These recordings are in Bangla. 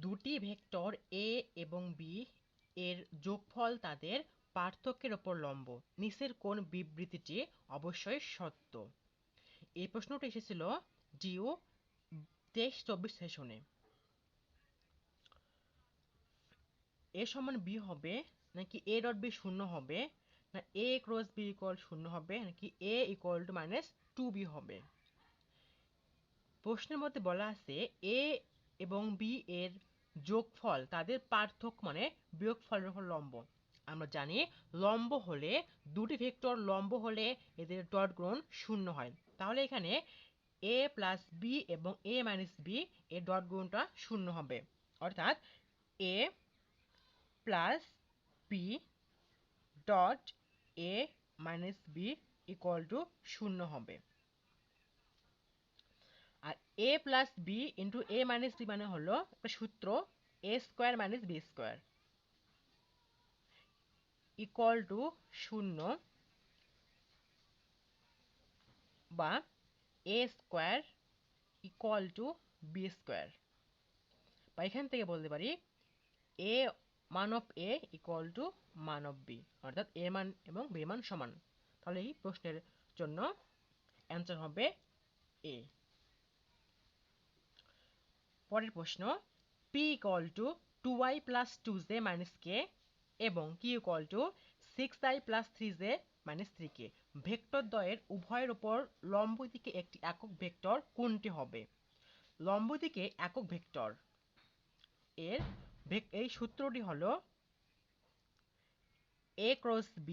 দুটি ভেক্টর এ এবং বি এর যোগফল তাদের পার্থক্যের ওপর লম্ব, নিচের কোন বিবৃতিটি অবশ্যই সত্য? এই প্রশ্নটি এসেছিল ডিউ 23-24 সেশনে। এ সমান বি হবে নাকি এ ডট বি শূন্য হবে, না এ ক্রস বি ইকুয়াল শূন্য হবে, নাকি এ ইকুয়াল টু মাইনাস 2b হবে? প্রশ্নের মধ্যে বলা আছে এ এবং বি এর যোগফল তাদের পার্থক্য মানে বিয়োগফলের উপর লম্ব। আমরা জানি লম্ব হলে দুটি ভেক্টর লম্ব হলে এদের ডট গুণ শূন্য হয়। তাহলে এখানে এ প্লাস বি এবং এ মাইনাস বি এর ডট গুণটা শূন্য হবে, অর্থাৎ A plus B dot A minus B equal to শূন্য হবে। আর A plus B into A minus B মানে হলো একটা সূত্র, A square minus B square equal to শূন্য, বা A square equal to B square, বা এখান থেকে বলতে পারি এ মান অফ এ ইকুয়াল টু মান অফ বি, অর্থাৎ এ মান এবং বি মান সমান। তাহলে এই প্রশ্নের জন্য অ্যান্সার হবে এ। পরের প্রশ্ন, p equal to 2y plus 2z minus K এবং q equal to 6i plus 3z minus 3k vector দ্বয়ের উভয়ের উপর লম্ব দিকে একটি একক ভেক্টর কোনটি হবে? লম্ব দিকে একক ভেক্টর এর এই সূত্রটি হলো a ক্রস b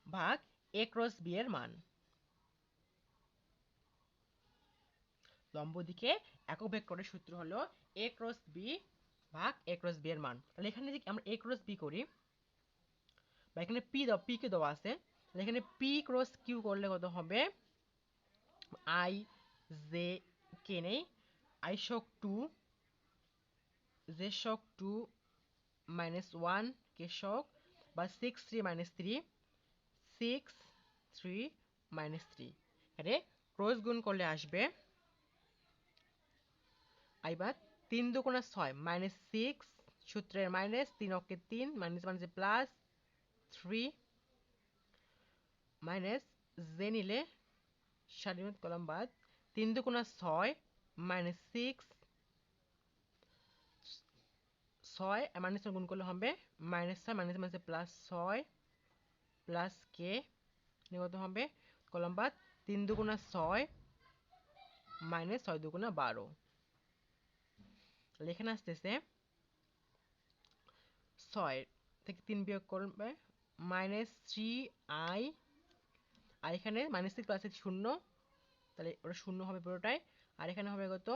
ভাগ a ক্রস b এর মান। লম্ব দিকে একক ভেক্টরের সূত্র হলো a ক্রস b ভাগ a ক্রস b এর মান। তাহলে এখানে যদি আমরা a ক্রস b করি, বা এখানে p কে দেওয়া আছে, তাহলে এখানে p ক্রস q করলে কত হবে? i j কে নেই, i শোক 2, j শোক 2 মাইনাস 1 কে শোক, বা 6 3 মাইনাস 3, 6 3 মাইনাস 3, এখানে ক্রস গুণ করলে আসবে এবার 3 দুগুণা 6 মাইনাস 6, সূত্রের মাইনাস 3 অক্ষে 3 মাইনাস মাইনাসে প্লাস 3 মাইনাস জে নিলে স্বাধীন কলম বাদ, 3 দুগুণা 6 মাইনাস 6, 6 মাইনাস গুণ করলে হবে মাইনাস 6 মাইনাস মাইনাসে প্লাস 6 প্লাস কে কত হবে কলম বাদ, 3 দুগুণা 6 মাইনাস 6 দুগুণা 12, এখানে আসতেছে 6 থেকে 3 বিয়োগ করবে মাইনাস 3i, আর এখানে মাইনাস 6 প্লাস 6 শূন্য, তাহলে ওটা শূন্য হবে পুরোটাই, আর এখানে হবে কত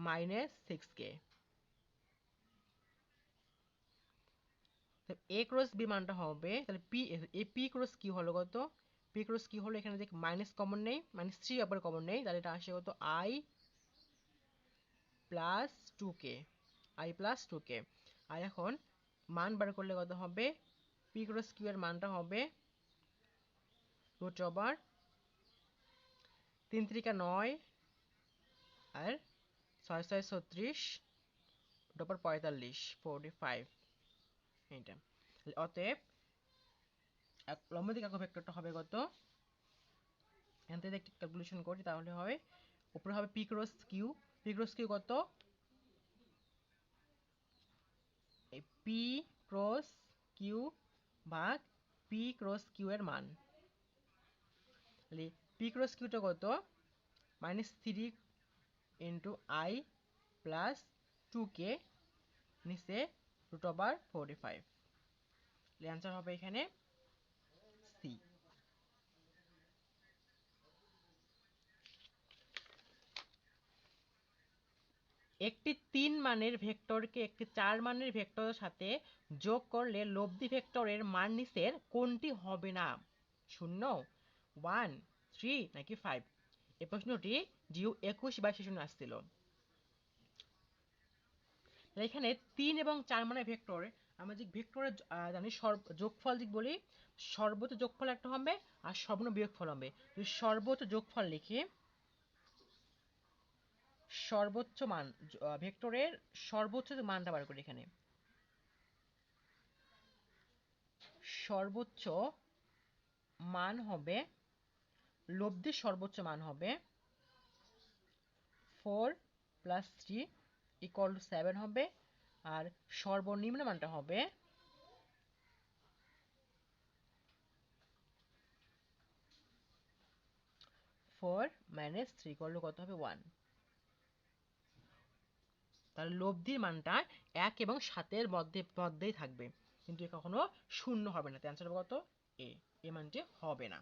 মাইনাস 6k। এ ক্রস বি মানটা হবে তাহলে পি ক্রস কিউ হলো কত, পি ক্রস কিউ হলো এখানে যে মাইনাস কমন নেই, মাইনাস 3 আবার কমন নেই, তাহলে এটা আসে কত i plus 2k, i plus 2k। আর এখন মান বার করলে কত হবে, পি ক্রস কিউ এর মানটা হবে রুট ওভার 3 3 9 আর 6 6 36 রুট ওভার 45 45, এইটা। অতএব লম্ব দিকে একক ভেক্টরটা হবে কত, এখান থেকে একটি ক্যালকুলেশন করি তাহলে হয় উপরে হবে P cross Q, P cross Q কত, এই পি ক্রস কিউ ভাগ পি ক্রস কিউ এর মান, তাহলে পি ক্রস কিউটা কত minus 3 into I plus 2k নিচে রুট ওভার 45, অ্যান্সার হবে এখানে সি। একটি 3 মানের ভেক্টরকে একটি 4 মানের ভেক্টরের সাথে যোগ করলে লব্ধি ভেক্টরের মান নিচের কোনটি হবে না? 0, 1, 3 নাকি 5? এই প্রশ্নটি ডিউ 21-22 সেশনে আসছিল। এখানে 3 এবং 4 মানের ভেক্টর, আমরা যে ভেক্টরের জানি যোগফল দিক বলি, সর্বোচ্চ যোগফল একটা হবে আর সর্বনিম্ন বিয়োগফল হবে। যদি সর্বোচ্চ যোগফল লিখি, সর্বোচ্চ মান ভেক্টরের সর্বোচ্চ মানটা বার করি এখানে। সর্বোচ্চ মান হবে, লব্ধির সর্বোচ্চ মান হবে 4 + 3 = 7 হবে, আর সর্বনিম্ন মানটা হবে 4 - 3 কত হবে 1। তাহলে লব্ধির মানটা 1 এবং 7-এর মধ্যেই থাকবে, কিন্তু কখনো শূন্য হবে না। অ্যান্সার হবে কত? এ। এই মানটি হবে না।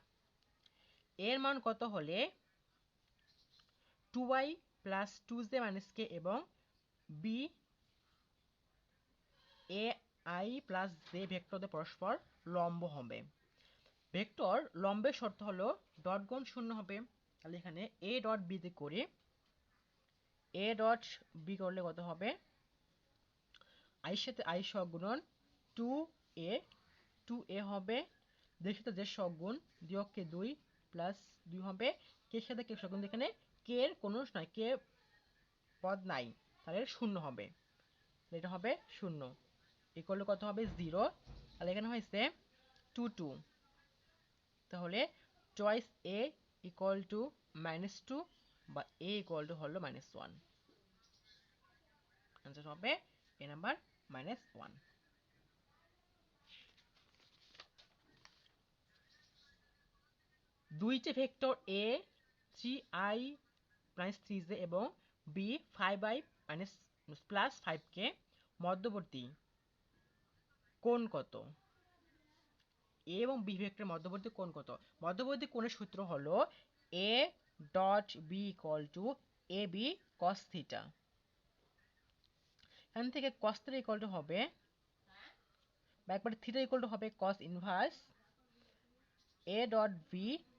এর মান কত হলে 2y + 2z - k এবং b ai + j ভেক্টরদের পরস্পর লম্ব হবে। ভেক্টর লম্বের শর্ত হলো ডট গুণ শূন্য হবে। তাহলে এখানে a ডট b তে করি, a ডট b করলে কত হবে, i এর সাথে i সহগুণন 2a হবে, j এর সাথে j সহগুণ 2 কে 2 + 2 হবে, k এর সাথে k সহগুণ, এখানে k এর কোনো নয়, k পদ নাই, তাহলে শূন্য হবে। এটা হবে 0 ইকুয়াল কত হবে 0। তাহলে এখানে হয়েছে 2 2, তাহলে টয়েস a = -2 বা a হলো -1। आंसर হবে a নাম্বার -1। দুইটি ভেক্টর a 3i - 3j এবং b 5i + 5k মধ্যবর্তী কোণ কত? a এবং b ভেক্টরের মধ্যবর্তী কোণ কত? মধ্যবর্তী কোণের সূত্র হলো a dot b = ab cos θ। এখান থেকে cos θ হবে, বা একবার θ হবে cos inverse a dot b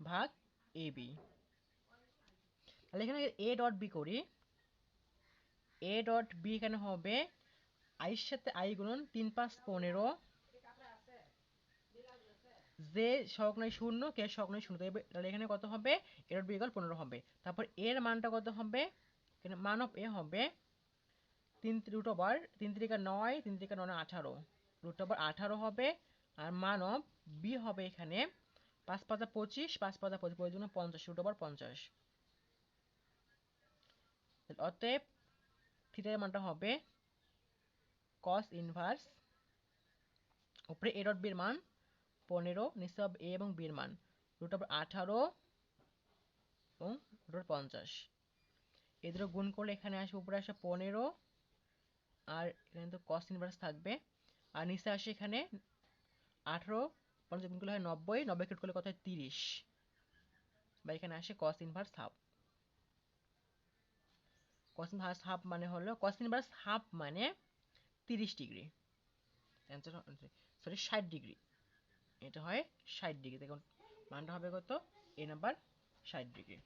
ভাগ ab। তাহলে এখানে a ডট b করি, a ডট b এখানে হবে i এর সাথে i গুণন 3 5 15, j সহগ নাই 0, k সহগ নাই 0, তাহলে এখানে কত হবে, a ডট b = 15 হবে। তারপর এর মানটা কত হবে, এখানে মান অফ a হবে 3 √3 × 9 3 × 9 18 √18 হবে, আর মান অফ b হবে এখানে 5 5 25 5 5 25 জন্য 50 √50। অতএব থিটার মানটা হবে cos ইনভার্স, উপরে a ডট b এর মান 15, নিচে হবে a এবং b এর মান √18 এবং √50। এদের গুণ করলে এখানে আসবে, উপরে আসে 15, আর এখানে তো cos ইনভার্স থাকবে, আর নিচে আসে এখানে 18, 50 গুণ করলে হয় 90, 90 কেটে করলে কত হয় 30, বা এখানে আসে cos inverse half. cos inverse half মানে হলো, cos ইনভার্স হাফ মানে 30 ডিগ্রি, অ্যান্সার সরি 60 ডিগ্রি, এটা হয় 60 ডিগ্রি। দেখুন মানটা হবে কত, a নাম্বার 60 ডিগ্রি।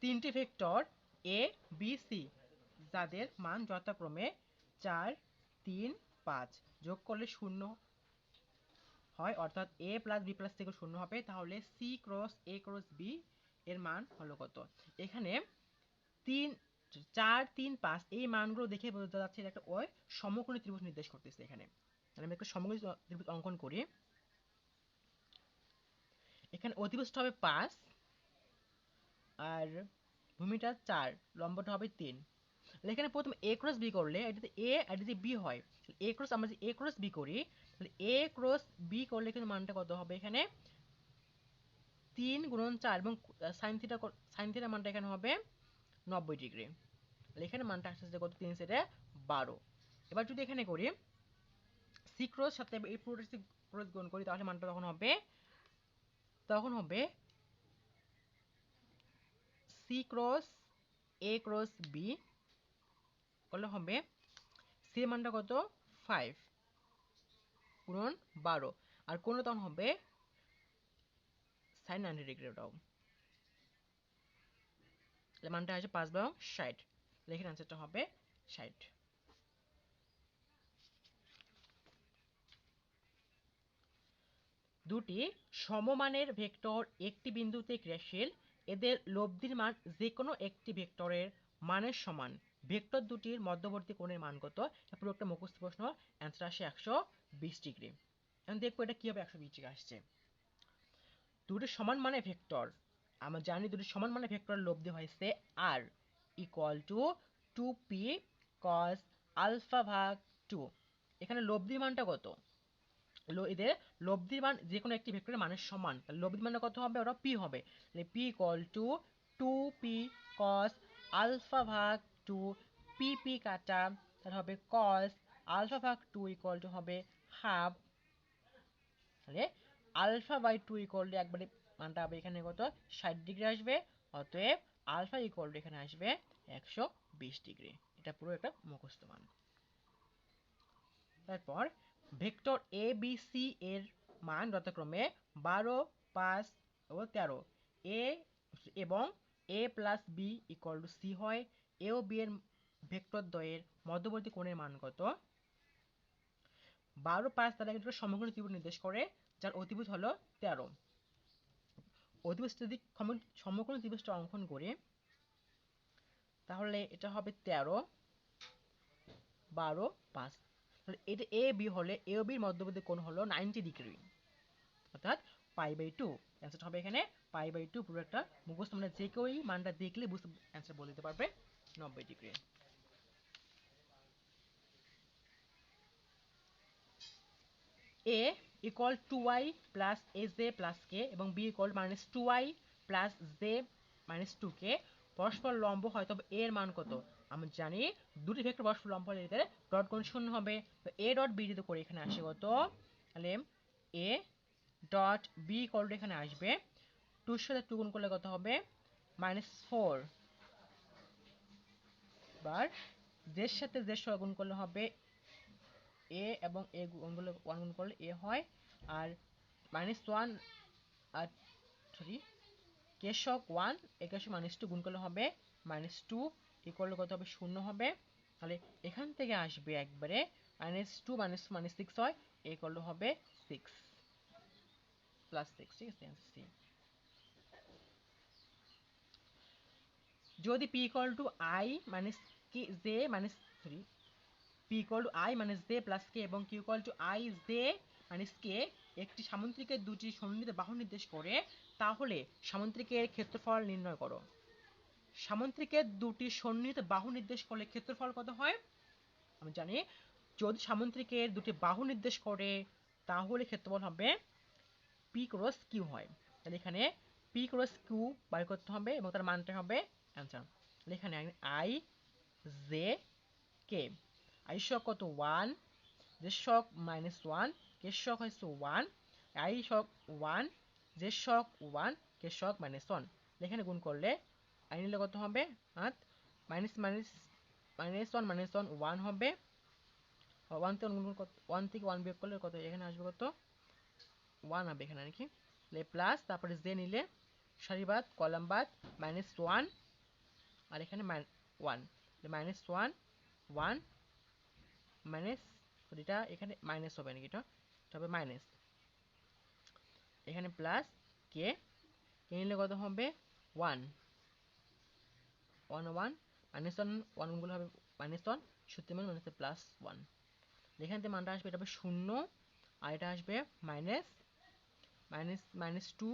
তিনটি ভেক্টর a b c যাদের মান যথাক্রমে 4 3 5 যোগ করলে 0 হয়, অর্থাৎ a + b + c = 0 হবে, তাহলে c × a × b এর মান হলো কত? এখানে 3 4 3 5 এই মানগুলো দেখে বোঝা যাচ্ছে এটা একটা সমকোণী ত্রিভুজ নির্দেশ করতেছে। এখানে আমি একটা সমকোণী ত্রিভুজ অঙ্কন করি। এখানে অতিভুজটা হবে 5, আর ভূমিটা 4, লম্বটা হবে 3। তাহলে এখানে প্রথম a × b করলে এটাতে a আর এটাতে b হয়, আমরা যদি a × b করি, তাহলে a × b করলে কিন্তু মানটা কত হবে, এখানে 3 × 4 এবং sin θ মানটা এখানে হবে 90 ডিগ্রি। তাহলে এখানে মানটা আসছে কত, 3 × 12। এবার যদি এখানে করি c × সাথে এই পুরোটা ক্রস গুণ করি, তাহলে মানটা তখন হবে c × a × b করলে হবে c এর মানটা কত 5 গুণন 12, আর কোণটা তখন হবে sin 90 ডিগ্রি। ওটাও তাহলে মানটা আছে 5 এবং 60, লেখের অ্যান্সারটা হবে 60। দুটি সমমানের ভেক্টর একটি বিন্দুতে ক্রিয়াশীল, এদের লব্ধির মান যে কোনো একটি ভেক্টরের মানের সমান ভেক্টর দুটির মধ্যবর্তী কোণের মান কত? পুরো একটা মুখস্থ প্রশ্ন, অ্যান্সার আসে 120 ডিগ্রি। এখন দেখবো এটা কিভাবে 120 ডিগ্রি আসছে। দুটি সমান মানে ভেক্টর, আমরা জানি দুটি সমান মানে ভেক্টর লব্ধি হয়েছে আর equal to 2p cos alpha ভাগ 2। এখানে লব্ধির মানটা কত? এদের লব্ধির মান যে কোনো একটি ভেক্টরের মানের সমান, লব্ধির মানটা কত হবে? ওটা p হবে, তাহলে p equal to 2p cos alpha ভাগ 2, p কাটা, তাহলে হবে cos আলফা ভাগ 2 ইকুয়াল টু হবে হাফ, তাহলে আলফা বাই 2 ইকুয়াল টু একবারে মানটা হবে এখানে কত? 60 ডিগ্রি আসবে। অতএব আলফা ইকুয়াল টু এখানে আসবে 120 ডিগ্রি। এটা পুরো একটা মুখস্থ মান। তারপর ভেক্টর এ বি সি এর মান যথাক্রমে 12, 5 ও 13 এ এবং A plus B equal to C হয়। এ ও বি এর ভেক্টর দ্বয়ের মধ্যবর্তী কোণের মান কত? 12, 5 দ্বারা একটা সমকোণী ত্রিভুজ নির্দেশ করে যার অতিভুজ হলো 13। অতিভুজ যদি সমকোণী ত্রিভুজটা অঙ্কন করি তাহলে এটা হবে 13, 12, 5। তাহলে এটা এ বি হলে এ ও বির মধ্যবর্তী কোণ হলো 90 ডিগ্রি, অর্থাৎ π/2। অ্যান্সার হবে এখানে π/2। পুরো একটা মুখস্থ, মানে যে কেউই মানটা দেখলে বুঝতে অ্যান্সার বলে দিতে পারবে 90 degree. a equal 2y plus aj plus k এবং b equal minus 2y plus j minus 2k পরস্পর লম্ব হয়, তবে a এর মান কত? আমরা জানি দুটি ভেক্টর পরস্পর লম্ব হলে এদের ডট কোণ শূন্য হবে। তো a ডট b যদি করে এখানে আসে কত? তাহলে a dot b equal to এখানে আসবে 2 এর সাথে 2 গুণ করলে কত হবে? -4। বার জের সাথে জের সহ গুণ করলে হবে a এবং a গুণ করলে 1 গুণ করলে a হয়, আর -1 আর সরি কে সক 1 একে -2 গুণ করলে হবে -2 ইকুয়াল কত হবে? 0 হবে। তাহলে এখান থেকে আসবে একবারে -2 -6 হয়, ইকুয়াল হবে 6 প্লাস 6। ঠিক আছে, সি। যদি p equal to i minus K J minus sorry p equal to i minus J plus K এবং q equal to i J minus K একটি সামুদ্রিকের দুটি সমন্বিত বাহু নির্দেশ করে, তাহলে সামুদ্রিকের ক্ষেত্রফল নির্ণয় করো। সামুদ্রিকের দুটি সন্নিহিত বাহু নির্দেশ করলে ক্ষেত্রফল কত হয়? আমি জানি যদি সামুদ্রিকের দুটি বাহু নির্দেশ করে তাহলে ক্ষেত্রফল হবে p ক্রস q হয়। তাহলে এখানে p ক্রস q বের করতে হবে এবং তার মানটা হবে অ্যান্সার। তাহলে এখানে i জে কে, i সক কত? 1, জে সক -1, কে সক হচ্ছে 1, i সক 1, জে সক 1, কে সক -1। এখানে গুণ করলে i নিলে কত হবে? মাইনাস মাইনাস -1 -1 1 হবে। 1 থেকে 1 থেকে 1 বিয়োগ করলে কত এখানে আসবে? কত? 1 হবে এখানে নাকি, প্লাস তারপরে জে নিলে সারিবাদ কলাম বাদ -1 আর এখানে 1, -1 1 মাইনাস, এটা এখানে মাইনাস হবে নাকি? এটা হবে মাইনাস, এখানে প্লাস কে নিলে কত হবে? 1 1 1 -1 1 গুলো হবে -1, সত্যি মানে মানে +1। এখান থেকে মানটা আসবে, এটা হবে 0 আর এটা আসবে মাইনাস -2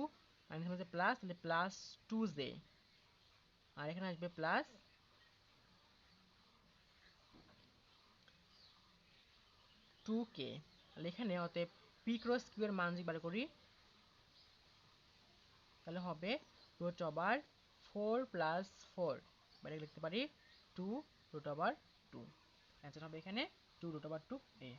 মাইনাস হচ্ছে প্লাস, তাহলে +2j আর এখানে আসবে +2k। তাহলে এখানে অতএব p ক্রস q এর মান যদি বার করি তাহলে হবে √4 + 4, বাইরে লিখতে পারি 2√2। অ্যান্সার হবে এখানে 2√2a।